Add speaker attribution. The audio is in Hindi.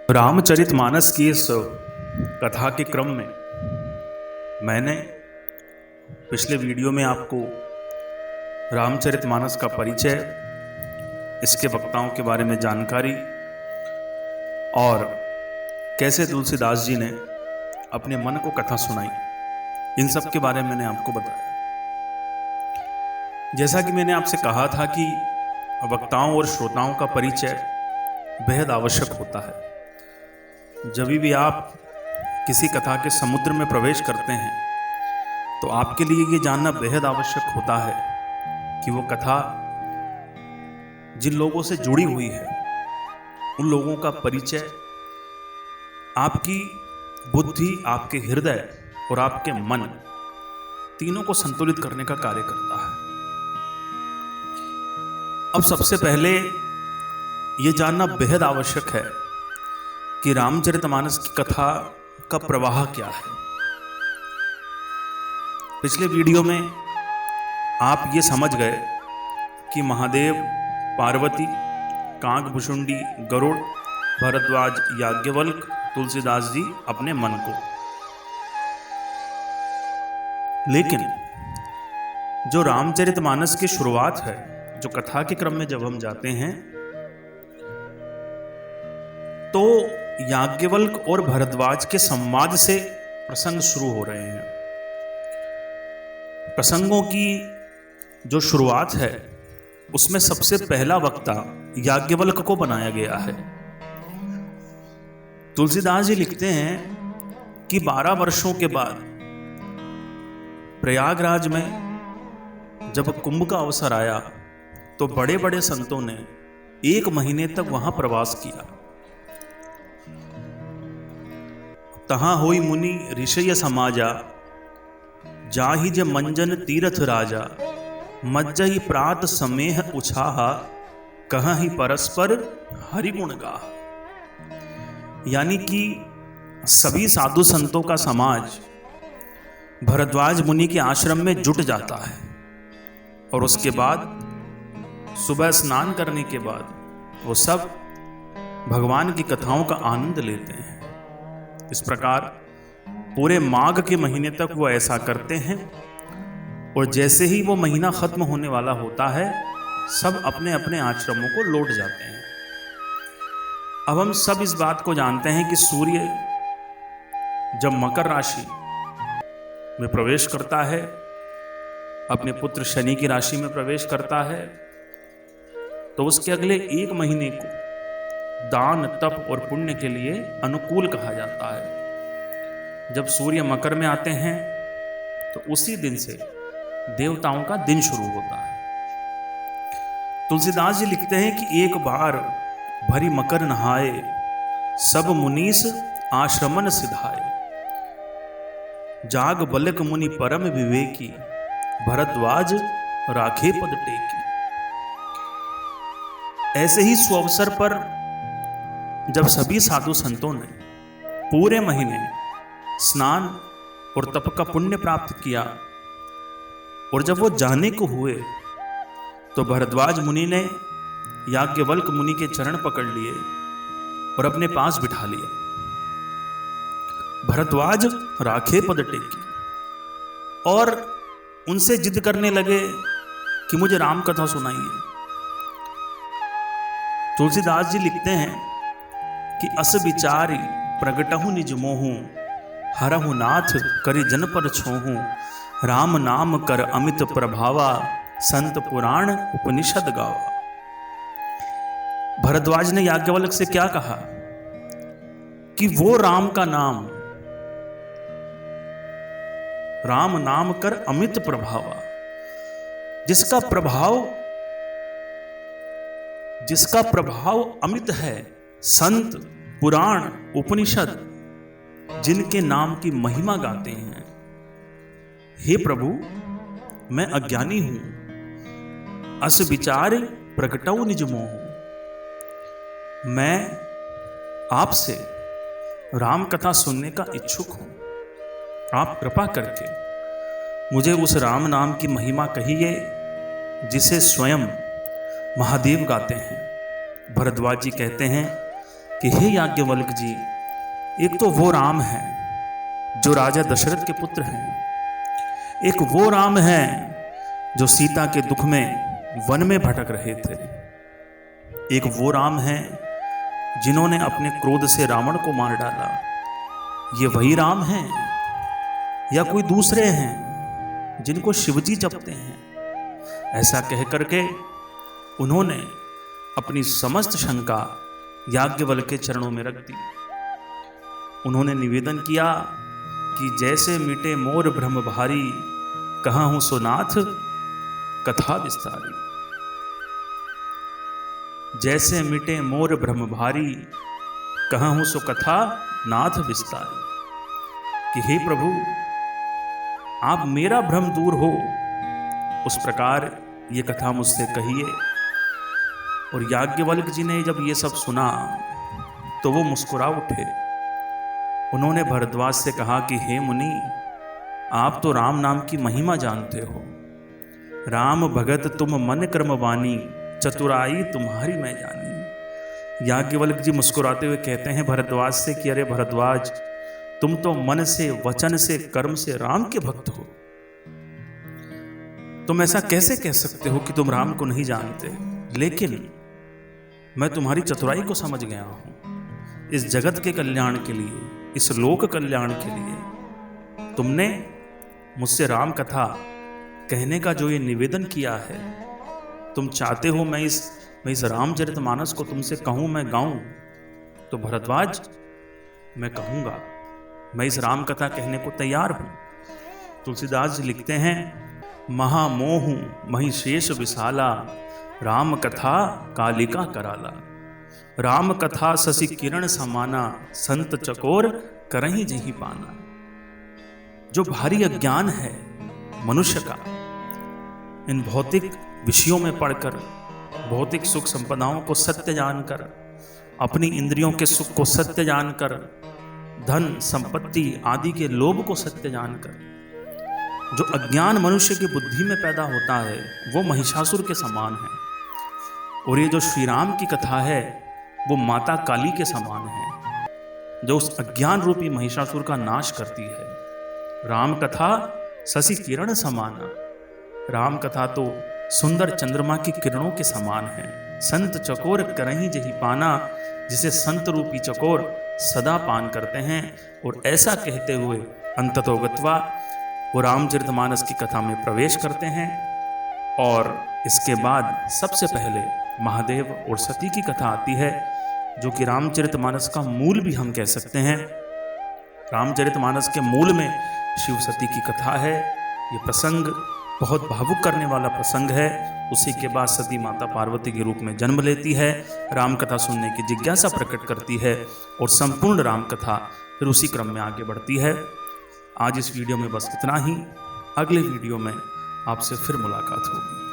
Speaker 1: रामचरितमानस की इस कथा के क्रम में मैंने पिछले वीडियो में आपको रामचरितमानस का परिचय, इसके वक्ताओं के बारे में जानकारी और कैसे तुलसीदास जी ने अपने मन को कथा सुनाई, इन सब के बारे में मैंने आपको बताया। जैसा कि मैंने आपसे कहा था कि वक्ताओं और श्रोताओं का परिचय बेहद आवश्यक होता है। जब भी आप किसी कथा के समुद्र में प्रवेश करते हैं तो आपके लिए ये जानना बेहद आवश्यक होता है कि वो कथा जिन लोगों से जुड़ी हुई है उन लोगों का परिचय आपकी बुद्धि, आपके हृदय और आपके मन तीनों को संतुलित करने का कार्य करता है। अब सबसे पहले ये जानना बेहद आवश्यक है कि रामचरितमानस की कथा का प्रवाह क्या है। पिछले वीडियो में आप ये समझ गए कि महादेव, पार्वती, काकभुशुंडी, गरुड़, भरद्वाज, याज्ञवल्क्य, तुलसीदास जी अपने मन को। लेकिन जो रामचरितमानस की शुरुआत है, जो कथा के क्रम में जब हम जाते हैं तो याज्ञवल्क्य और भरद्वाज के संवाद से प्रसंग शुरू हो रहे हैं। प्रसंगों की जो शुरुआत है उसमें सबसे पहला वक्ता याज्ञवल्क्य को बनाया गया है। तुलसीदास जी लिखते हैं कि 12 वर्षों के बाद प्रयागराज में जब कुंभ का अवसर आया तो बड़े बड़े संतों ने 1 महीने तक वहां प्रवास किया। तहां होई मुनि ऋषय समाजा, जाहि ज मंजन तीरथ राजा, मज्जहि प्रात समेह उछाहा, कहहि परस्पर हरिगुण गाह। यानी कि सभी साधु संतों का समाज भरद्वाज मुनि के आश्रम में जुट जाता है और उसके बाद सुबह स्नान करने के बाद वो सब भगवान की कथाओं का आनंद लेते हैं। इस प्रकार पूरे माघ के महीने तक वो ऐसा करते हैं और जैसे ही वो महीना खत्म होने वाला होता है सब अपने अपने आश्रमों को लौट जाते हैं। अब हम सब इस बात को जानते हैं कि सूर्य जब मकर राशि में प्रवेश करता है, अपने पुत्र शनि की राशि में प्रवेश करता है, तो उसके अगले 1 महीने को दान, तप और पुण्य के लिए अनुकूल कहा जाता है। जब सूर्य मकर में आते हैं तो उसी दिन से देवताओं का दिन शुरू होता है। तुलसीदास जी लिखते हैं कि एक बार भरी मकर नहाए, सब मुनीस आश्रमन सिधाए, जाग बलक मुनि परम विवेकी, भरद्वाज राखे पद टेकी। ऐसे ही सुअवसर पर जब सभी साधु संतों ने पूरे महीने स्नान और तप का पुण्य प्राप्त किया और जब वो जाने को हुए तो भरद्वाज मुनि ने याज्ञवल्क्य मुनि के चरण पकड़ लिए और अपने पास बिठा लिया। भरद्वाज राखे पद टेकी और उनसे जिद करने लगे कि मुझे राम कथा सुनाइए। तुलसीदास जी लिखते हैं कि अस विचारी प्रगटहु निज मोहू, हरहु नाथ करि जन पर छोहू, राम नाम कर अमित प्रभावा, संत पुराण उपनिषद गावा। भरद्वाज ने याज्ञवल्क्य से क्या कहा कि वो राम का नाम, राम नाम कर अमित प्रभावा, जिसका प्रभाव अमित है, संत, पुराण, उपनिषद जिनके नाम की महिमा गाते हैं। हे प्रभु, मैं अज्ञानी हूं, अस विचार प्रगटऊ निज मोह। मैं आपसे राम कथा सुनने का इच्छुक हूं। आप कृपा करके मुझे उस राम नाम की महिमा कहिए जिसे स्वयं महादेव गाते हैं। भरद्वाज जी कहते हैं कि हे याज्ञवल्क्य जी, एक तो वो राम है जो राजा दशरथ के पुत्र हैं, एक वो राम है जो सीता के दुख में वन में भटक रहे थे, एक वो राम है जिन्होंने अपने क्रोध से रावण को मार डाला। ये वही राम हैं या कोई दूसरे हैं जिनको शिवजी जपते हैं? ऐसा कह करके उन्होंने अपनी समस्त शंका याज्ञवल्क्य के चरणों में रख दी। उन्होंने निवेदन किया कि जैसे मिटे मोर भ्रम भारी, कहा हूं सो नाथ कथा विस्तारी। जैसे मिटे मोर भ्रम भारी, कहा हूं सो कथा नाथ विस्तारी। कि हे प्रभु, आप मेरा भ्रम दूर हो, उस प्रकार ये कथा मुझसे कहिए। और याज्ञवल्क्य जी ने जब ये सब सुना तो वो मुस्कुरा उठे। उन्होंने भरद्वाज से कहा कि हे मुनि, आप तो राम नाम की महिमा जानते हो। राम भगत तुम मन कर्म वानी, चतुराई तुम्हारी मैं जानी। याज्ञवल्क्य जी मुस्कुराते हुए कहते हैं भरद्वाज से कि अरे भरद्वाज, तुम तो मन से, वचन से, कर्म से राम के भक्त हो। तुम ऐसा कैसे कह सकते हो कि तुम राम को नहीं जानते? लेकिन मैं तुम्हारी चतुराई को समझ गया हूं। इस जगत के कल्याण के लिए, इस लोक कल्याण के लिए तुमने मुझसे राम कथा कहने का जो ये निवेदन किया है, तुम चाहते हो मैं इस रामचरितमानस को तुमसे कहूं, मैं गाऊं, तो भरद्वाज मैं कहूंगा, मैं इस राम कथा कहने को तैयार हूं। तुलसीदास जी लिखते हैं, महामोह महिशेष विशाला, राम कथा कालिका कराला। राम कथा शशि किरण समाना, संत चकोर करहीं जही पाना। जो भारी अज्ञान है मनुष्य का, इन भौतिक विषयों में पढ़कर, भौतिक सुख संपदाओं को सत्य जानकर, अपनी इंद्रियों के सुख को सत्य जानकर, धन संपत्ति आदि के लोभ को सत्य जानकर, जो अज्ञान मनुष्य की बुद्धि में पैदा होता है वो महिषासुर के समान है। और ये जो श्री राम की कथा है वो माता काली के समान है, जो उस अज्ञान रूपी महिषासुर का नाश करती है। राम कथा शशि किरण समाना, राम कथा तो सुंदर चंद्रमा की किरणों के समान है। संत चकोर करहीं जही पाना, जिसे संत रूपी चकोर सदा पान करते हैं। और ऐसा कहते हुए अंततो गत्वा वो रामचरितमानस की कथा में प्रवेश करते हैं। और इसके बाद सबसे पहले महादेव और सती की कथा आती है, जो कि रामचरितमानस का मूल भी हम कह सकते हैं। रामचरितमानस के मूल में शिव सती की कथा है। ये प्रसंग बहुत भावुक करने वाला प्रसंग है। उसी के बाद सती माता पार्वती के रूप में जन्म लेती है, राम कथा सुनने की जिज्ञासा प्रकट करती है और संपूर्ण राम कथा फिर उसी क्रम में आगे बढ़ती है। आज इस वीडियो में बस इतना ही। अगले वीडियो में आपसे फिर मुलाकात होगी।